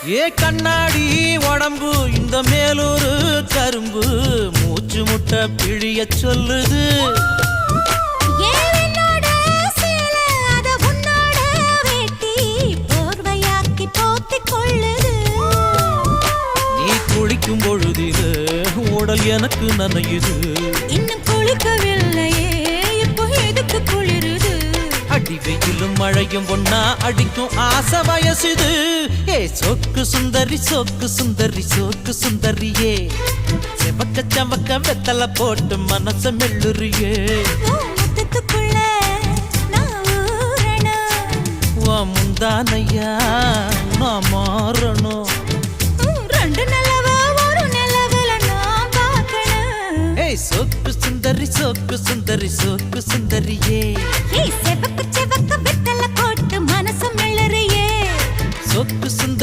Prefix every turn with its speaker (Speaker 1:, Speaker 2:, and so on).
Speaker 1: ஏ கண்ணாடி உடம்பு இந்த மேலூரு கரும்பு மூச்சு முட்டை பிழிய சொல்லுது. நீ குளிக்கும் பொழுதிது உடல் எனக்கு நனையுது.
Speaker 2: இன்னும் குளிக்கவில்லையே இப்போ எதுக்கு குளிருது?
Speaker 1: அடி வெயிலும் மழையும் ஒன்னா அடிக்கும் ஆசை வயசுது. ஏ சொக்கு சுந்தரி சொக்கு சுந்தரி சொக்கு சுந்தரியே செவக்க சமக்க வெத்தலை போட்டு மனச மெல்லுறியே. முந்தானையா நான் மாறணும்.
Speaker 2: ரெண்டு நிலவு ஒரு நிலவுல நான் பார்க்கணும்.
Speaker 1: ஏய் சொக்கு சுந்தரி சொக்கு சுந்தரி சொக்கு சுந்தரியே
Speaker 2: செவக்க செவக்க வெத்தலை போட்டு மனச மெல்லுறியே.
Speaker 1: சொக்கு சுந்தரி